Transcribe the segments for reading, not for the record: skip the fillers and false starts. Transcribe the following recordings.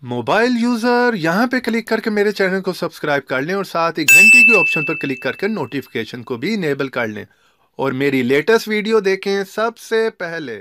Mobile user यहाँ पे click करके मेरे चैनल को सब्सक्राइब कर लें और साथ ही घंटी के ऑप्शन पर क्लिक करके नोटिफिकेशन को भी इनेबल कर लें और मेरी लेटेस्ट वीडियो देखें सबसे पहले।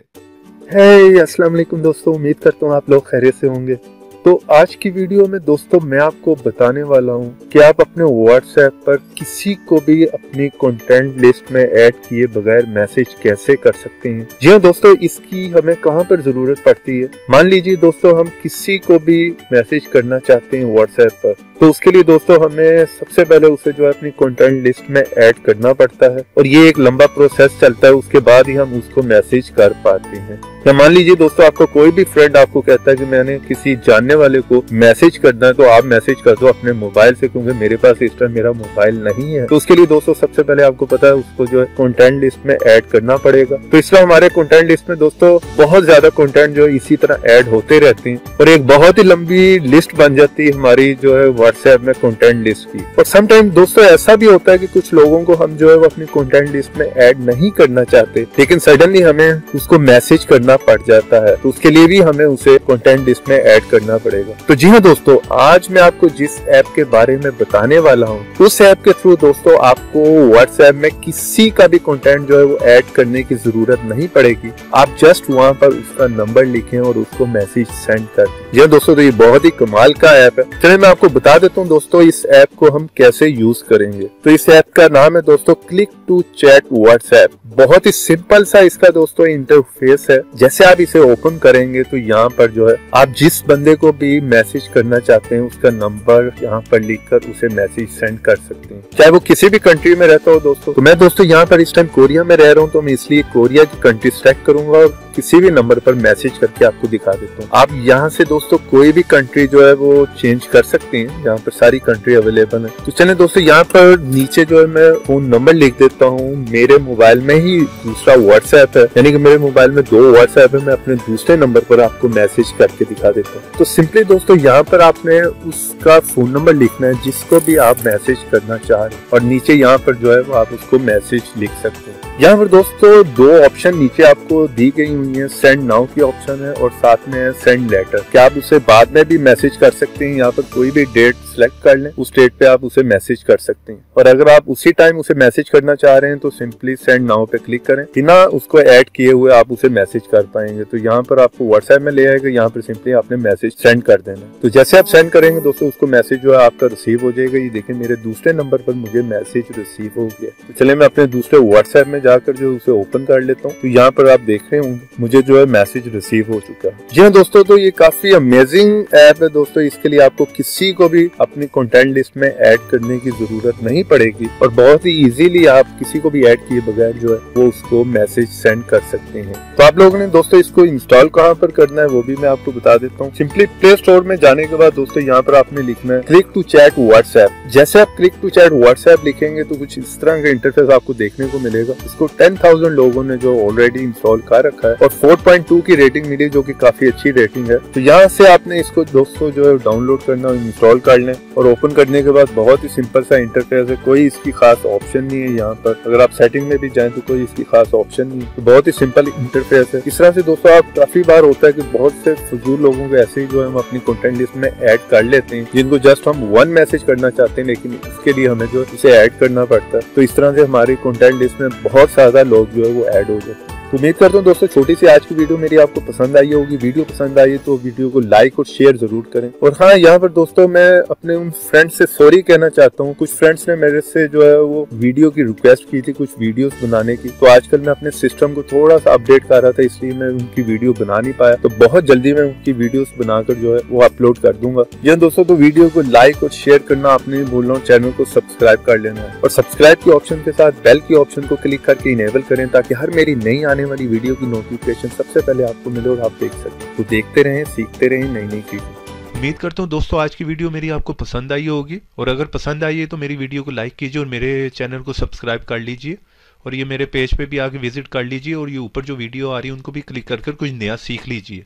अस्सलाम वालेकुम दोस्तों, उम्मीद करता हूँ आप लोग खैरियत से होंगे। तो आज की वीडियो में दोस्तों मैं आपको बताने वाला हूँ कि आप अपने व्हाट्सएप पर किसी को भी अपनी कंटेंट लिस्ट में ऐड किए बगैर मैसेज कैसे कर सकते हैं। जी हाँ दोस्तों, इसकी हमें कहाँ पर जरूरत पड़ती है। मान लीजिए दोस्तों हम किसी को भी मैसेज करना चाहते हैं व्हाट्सएप पर, तो उसके लिए दोस्तों हमें सबसे पहले उसे जो है अपनी कंटेंट लिस्ट में ऐड करना पड़ता है और ये एक लंबा प्रोसेस चलता है। उसके बाद ही हम उसको मैसेज कर पाते हैं। या मान लीजिए दोस्तों आपको कोई भी फ्रेंड आपको कहता है कि मैंने किसी जानने वाले को मैसेज करना है, तो आप मैसेज कर दो अपने मोबाइल से, क्योंकि मेरे पास इस टाइम मेरा मोबाइल नहीं है। तो उसके लिए दोस्तों सबसे पहले आपको पता है उसको जो है कंटेंट लिस्ट में ऐड करना पड़ेगा। तो इसमें हमारे कंटेंट लिस्ट में दोस्तों बहुत ज्यादा कंटेंट जो है इसी तरह ऐड होते रहते हैं और एक बहुत ही लंबी लिस्ट बन जाती है हमारी जो है व्हाट्सएप में कंटेंट लिस्ट की। और समटाइम दोस्तों ऐसा भी होता है कि कुछ लोगों को हम जो है वो अपनी कंटेंट लिस्ट में ऐड नहीं करना चाहते, लेकिन सडनली हमें उसको मैसेज करना पड़ जाता है, तो उसके लिए भी हमें उसे कंटेंट लिस्ट में ऐड करना पड़ेगा। तो जी हाँ दोस्तों, आज मैं आपको जिस ऐप के बारे में बताने वाला हूँ उस ऐप के थ्रू दोस्तों आपको व्हाट्सएप में किसी का भी कंटेंट जो है वो ऐड करने की जरूरत नहीं पड़ेगी। आप जस्ट वहाँ पर उसका नंबर लिखें और उसको मैसेज सेंड कर दें। जी हाँ दोस्तों, तो ये बहुत ही कमाल का ऐप है। चलिए मैं आपको बता देता हूँ दोस्तों इस ऐप को हम कैसे यूज करेंगे। तो इस ऐप का नाम है दोस्तों क्लिक टू चैट व्हाट्सएप। बहुत ही सिंपल सा इसका दोस्तों इंटरफेस है। जैसे आप इसे ओपन करेंगे तो यहाँ पर जो है आप जिस बंदे को भी मैसेज करना चाहते हैं उसका नंबर यहाँ पर लिखकर उसे मैसेज सेंड कर सकते हैं, चाहे वो किसी भी कंट्री में रहता हो दोस्तों। तो मैं दोस्तों यहाँ पर इस टाइम कोरिया में रह रहा हूँ, तो मैं इसलिए कोरिया की कंट्री सेलेक्ट करूंगा और किसी भी नंबर पर मैसेज करके आपको दिखा देता हूँ। आप यहाँ से दोस्तों कोई भी कंट्री जो है वो चेंज कर सकते हैं, यहाँ पर सारी कंट्री अवेलेबल है। तो चलिए दोस्तों यहाँ पर नीचे जो है मैं फोन नंबर लिख देता हूँ। मेरे मोबाइल में ही दूसरा व्हाट्सएप है, यानी कि मेरे मोबाइल में 2 व्हाट्सएप है। मैं अपने दूसरे नंबर पर आपको मैसेज करके दिखा देता हूँ। तो सिंपली दोस्तों यहाँ पर आपने उसका फोन नंबर लिखना है जिसको भी आप मैसेज करना चाह रहे हैं और नीचे यहाँ पर जो है वो आप उसको मैसेज लिख सकते हैं। यहाँ पर दोस्तों 2 ऑप्शन नीचे आपको दी गई हुई है। सेंड नाउ की ऑप्शन है और साथ में है सेंड लेटर। क्या आप उसे बाद में भी मैसेज कर सकते हैं। यहाँ पर कोई भी डेट सिलेक्ट कर लें, उस डेट पे आप उसे मैसेज कर सकते हैं। और अगर आप उसी टाइम उसे मैसेज करना चाह रहे हैं तो सिंपली सेंड नाउ पे क्लिक करें। बिना उसको ऐड किए हुए आप उसे मैसेज कर पाएंगे। तो यहाँ पर आपको व्हाट्सएप में ले आएगा, यहाँ पर सिंपली आपने मैसेज सेंड कर देना। तो जैसे आप सेंड करेंगे दोस्तों उसको मैसेज जो है आपका रिसीव हो जाएगा। ये देखिए मेरे दूसरे नंबर पर मुझे मैसेज रिसीव हो गया। तो चलिए मैं अपने दूसरे व्हाट्सएप में जाकर जो उसे ओपन कर लेता हूँ। तो यहाँ पर आप देख रहे होंगे मुझे जो है मैसेज रिसीव हो चुका है। जी हाँ दोस्तों, तो ये काफी अमेजिंग ऐप है दोस्तों। इसके लिए आपको किसी को भी अपनी कंटेंट लिस्ट में ऐड करने की जरूरत नहीं पड़ेगी और बहुत ही इजीली आप किसी को भी ऐड किए बगैर जो है वो उसको मैसेज सेंड कर सकते हैं। तो आप लोगों ने दोस्तों इसको इंस्टॉल कहाँ पर करना है वो भी मैं आपको बता देता हूँ। सिंपली प्ले स्टोर में जाने के बाद दोस्तों यहाँ पर आपने लिखना है क्लिक टू चैट व्हाट्सएप। जैसे आप क्लिक टू चैट व्हाट्सएप लिखेंगे तो कुछ इस तरह का इंटरफेस आपको देखने को मिलेगा। इसको 10,000 लोगों ने जो ऑलरेडी इंस्टॉल कर रखा है और 4.2 की रेटिंग मिली, जो कि काफी अच्छी रेटिंग है। तो यहाँ से आपने इसको दोस्तों जो है डाउनलोड करना, इंस्टॉल कर लें और ओपन करने के बाद बहुत ही सिंपल सा इंटरफेस है। कोई इसकी खास ऑप्शन नहीं है। यहाँ पर अगर आप सेटिंग में भी जाएं तो कोई इसकी खास ऑप्शन नहीं है। तो बहुत ही सिंपल इंटरफेस है। इस तरह से दोस्तों आप काफी बार होता है कि बहुत से फजूल लोगों को ऐसे ही जो है हम अपनी कंटेंट लिस्ट में ऐड कर लेते हैं, जिनको जस्ट हम 1 मैसेज करना चाहते हैं, लेकिन उसके लिए हमें जो इसे ऐड करना पड़ता है। तो इस तरह से हमारी कंटेंट लिस्ट में बहुत ज्यादा लोग जो है वो ऐड हो जाते हैं। तो उम्मीद करता हूँ दोस्तों छोटी सी आज की वीडियो मेरी आपको पसंद आई होगी। वीडियो पसंद आई तो वीडियो को लाइक और शेयर जरूर करें। और हाँ, यहाँ पर दोस्तों मैं अपने उन फ्रेंड्स से सॉरी कहना चाहता हूँ। कुछ फ्रेंड्स ने मेरे से जो है वो वीडियो की रिक्वेस्ट की थी कुछ वीडियोस बनाने की। तो आजकल मैं अपने सिस्टम को थोड़ा सा अपडेट कर रहा था, इसलिए मैं उनकी वीडियो बना नहीं पाया। तो बहुत जल्दी मैं उनकी वीडियोस बनाकर जो है वो अपलोड कर दूंगा। जी दोस्तों, तो वीडियो को लाइक और शेयर करना आपने नहीं भूलना और चैनल को सब्सक्राइब कर लेना है। और सब्सक्राइब के ऑप्शन के साथ बेल के ऑप्शन को क्लिक करके इनेबल करें ताकि हर मेरी नई आने वाली वीडियो की नोटिफिकेशन सबसे पहले आपको मिले और आप देख सकें। तो देखते रहें, सीखते रहें नई नई चीजें। उम्मीद करता हूँ दोस्तों आज की वीडियो मेरी आपको पसंद आई होगी और अगर पसंद आई है तो मेरी वीडियो को लाइक कीजिए और मेरे चैनल को सब्सक्राइब कर लीजिए और ये मेरे पेज पे भी आके विजिट कर लीजिए और ये ऊपर जो वीडियो आ रही है उनको भी क्लिक कर कुछ नया सीख लीजिए।